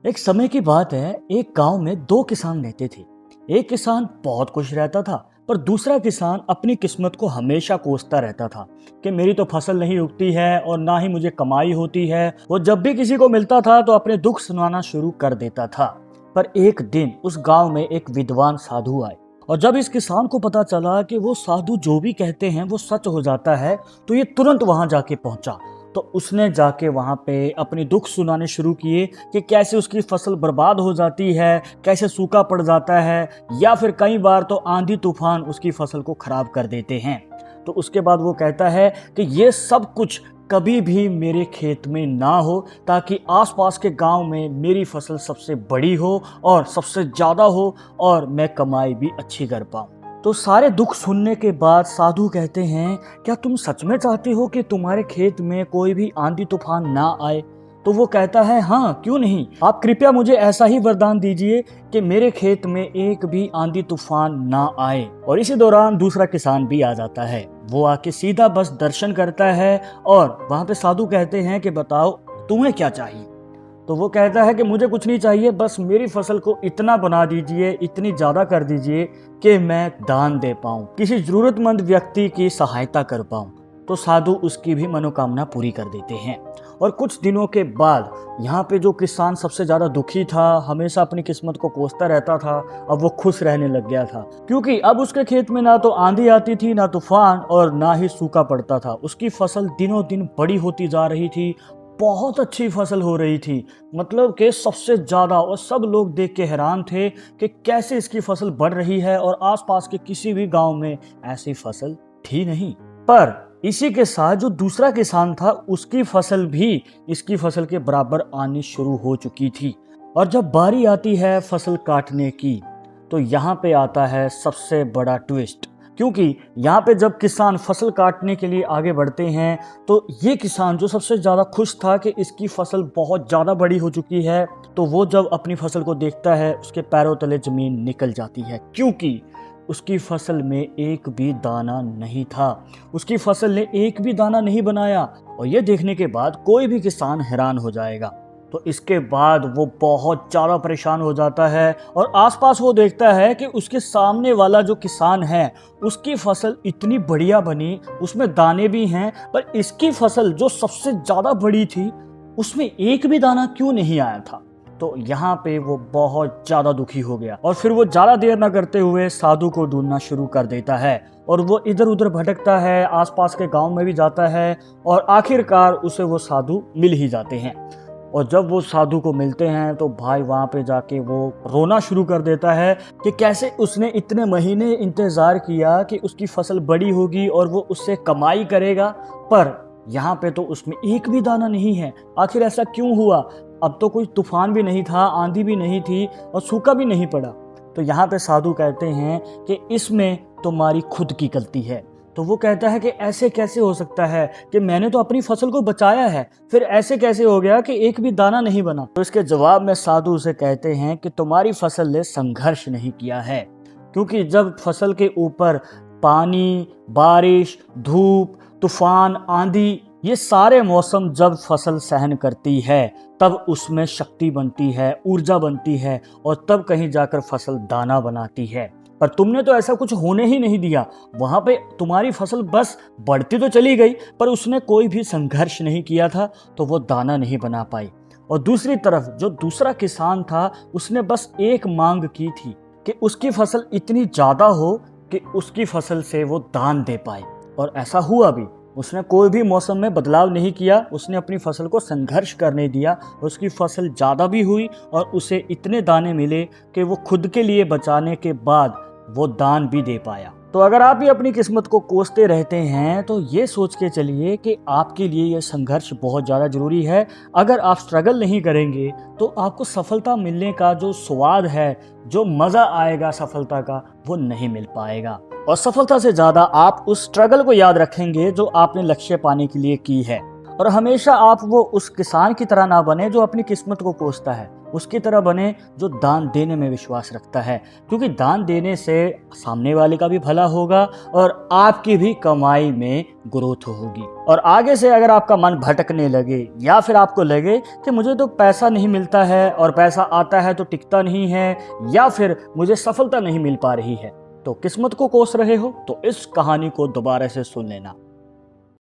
एक समय की बात है, एक गांव में दो किसान रहते थे। एक किसान बहुत खुश रहता था, पर दूसरा किसान अपनी किस्मत को हमेशा कोसता रहता था कि मेरी तो फसल नहीं उगती है और ना ही मुझे कमाई होती है। वो जब भी किसी को मिलता था तो अपने दुख सुनाना शुरू कर देता था। पर एक दिन उस गांव में एक विद्वान साधु आए, और जब इस किसान को पता चला कि वो साधु जो भी कहते हैं वो सच हो जाता है, तो ये तुरंत वहां जाके पहुंचा। तो उसने जाके वहां पे अपनी दुख सुनाने शुरू किए कि कैसे उसकी फसल बर्बाद हो जाती है, कैसे सूखा पड़ जाता है, या फिर कई बार तो आंधी तूफान उसकी फसल को खराब कर देते हैं। तो उसके बाद वो कहता है कि ये सब कुछ कभी भी मेरे खेत में ना हो, ताकि आसपास के गांव में मेरी फसल सबसे बड़ी हो और सबसे ज़्यादा हो, और मैं कमाई भी अच्छी कर पाऊँ। तो सारे दुख सुनने के बाद साधु कहते हैं, क्या तुम सच में चाहते हो कि तुम्हारे खेत में कोई भी आंधी तूफान ना आए? तो वो कहता है, हाँ क्यों नहीं, आप कृपया मुझे ऐसा ही वरदान दीजिए कि मेरे खेत में एक भी आंधी तूफान ना आए। और इसी दौरान दूसरा किसान भी आ जाता है। वो आके सीधा बस दर्शन करता है, और वहां पे साधु कहते हैं कि बताओ तुम्हें क्या चाहिए। तो वो कहता है कि मुझे कुछ नहीं चाहिए, बस मेरी फसल को इतना बना दीजिए, इतनी ज़्यादा कर दीजिए कि मैं दान दे पाऊँ, किसी ज़रूरतमंद व्यक्ति की सहायता कर पाऊँ। तो साधु उसकी भी मनोकामना पूरी कर देते हैं। और कुछ दिनों के बाद यहाँ पे जो किसान सबसे ज़्यादा दुखी था, हमेशा अपनी किस्मत को कोसता रहता था, अब वो खुश रहने लग गया था, क्योंकि अब उसके खेत में ना तो आंधी आती थी, ना तूफान, और ना ही सूखा पड़ता था। उसकी फसल दिनों दिन बड़ी होती जा रही थी, बहुत अच्छी फसल हो रही थी, मतलब कि सबसे ज़्यादा। और सब लोग देख के हैरान थे कि कैसे इसकी फसल बढ़ रही है, और आसपास के किसी भी गांव में ऐसी फसल थी नहीं। पर इसी के साथ जो दूसरा किसान था, उसकी फसल भी इसकी फसल के बराबर आनी शुरू हो चुकी थी। और जब बारी आती है फसल काटने की, तो यहाँ पे आता है सबसे बड़ा ट्विस्ट। क्योंकि यहाँ पे जब किसान फसल काटने के लिए आगे बढ़ते हैं, तो ये किसान जो सबसे ज़्यादा खुश था कि इसकी फसल बहुत ज़्यादा बड़ी हो चुकी है, तो वो जब अपनी फसल को देखता है, उसके पैरों तले ज़मीन निकल जाती है, क्योंकि उसकी फसल में एक भी दाना नहीं था। उसकी फसल ने एक भी दाना नहीं बनाया। और ये देखने के बाद कोई भी किसान हैरान हो जाएगा। तो इसके बाद वो बहुत ज़्यादा परेशान हो जाता है, और आसपास वो देखता है कि उसके सामने वाला जो किसान है, उसकी फसल इतनी बढ़िया बनी, उसमें दाने भी हैं, पर इसकी फसल जो सबसे ज़्यादा बड़ी थी, उसमें एक भी दाना क्यों नहीं आया था। तो यहाँ पे वो बहुत ज़्यादा दुखी हो गया, और फिर वो ज़्यादा देर ना करते हुए साधु को ढूंढना शुरू कर देता है। और वो इधर उधर भटकता है, आसपास के गांव में भी जाता है, और आखिरकार उसे वो साधु मिल ही जाते हैं। और जब वो साधु को मिलते हैं, तो भाई वहाँ पे जाके वो रोना शुरू कर देता है कि कैसे उसने इतने महीने इंतज़ार किया कि उसकी फसल बड़ी होगी और वो उससे कमाई करेगा, पर यहाँ पे तो उसमें एक भी दाना नहीं है। आखिर ऐसा क्यों हुआ? अब तो कोई तूफान भी नहीं था, आंधी भी नहीं थी, और सूखा भी नहीं पड़ा। तो यहाँ पे साधु कहते हैं कि इसमें तुम्हारी खुद की गलती है। तो वो कहता है कि ऐसे कैसे हो सकता है कि मैंने तो अपनी फसल को बचाया है, फिर ऐसे कैसे हो गया कि एक भी दाना नहीं बना? तो इसके जवाब में साधु उसे कहते हैं कि तुम्हारी फसल ने संघर्ष नहीं किया है, क्योंकि जब फसल के ऊपर पानी, बारिश, धूप, तूफान, आंधी, ये सारे मौसम जब फसल सहन करती है, तब उसमें शक्ति बनती है, ऊर्जा बनती है, और तब कहीं जाकर फसल दाना बनाती है। पर तुमने तो ऐसा कुछ होने ही नहीं दिया। वहां पे तुम्हारी फसल बस बढ़ती तो चली गई, पर उसने कोई भी संघर्ष नहीं किया था, तो वो दाना नहीं बना पाई। और दूसरी तरफ जो दूसरा किसान था, उसने बस एक मांग की थी कि उसकी फसल इतनी ज़्यादा हो कि उसकी फसल से वो दान दे पाए, और ऐसा हुआ भी। उसने कोई भी मौसम में बदलाव नहीं किया, उसने अपनी फसल को संघर्ष करने दिया, उसकी फसल ज़्यादा भी हुई, और उसे इतने दाने मिले कि वो खुद के लिए बचाने के बाद वो दान भी दे पाया। तो अगर आप भी अपनी किस्मत को कोसते रहते हैं, तो ये सोच के चलिए कि आपके लिए ये संघर्ष बहुत ज़्यादा ज़रूरी है। अगर आप स्ट्रगल नहीं करेंगे, तो आपको सफलता मिलने का जो स्वाद है, जो मज़ा आएगा सफलता का, वो नहीं मिल पाएगा। और सफलता से ज़्यादा आप उस स्ट्रगल को याद रखेंगे जो आपने लक्ष्य पाने के लिए की है। और हमेशा आप वो उस किसान की तरह ना बने जो अपनी किस्मत को कोसता है, उसकी तरह बने जो दान देने में विश्वास रखता है, क्योंकि दान देने से सामने वाले का भी भला होगा और आपकी भी कमाई में ग्रोथ होगी। और आगे से अगर आपका मन भटकने लगे या फिर आपको लगे कि मुझे तो पैसा नहीं मिलता है और पैसा आता है तो टिकता नहीं है, या फिर मुझे सफलता नहीं मिल पा रही है, तो किस्मत को कोस रहे हो, तो इस कहानी को दोबारा से सुन लेना।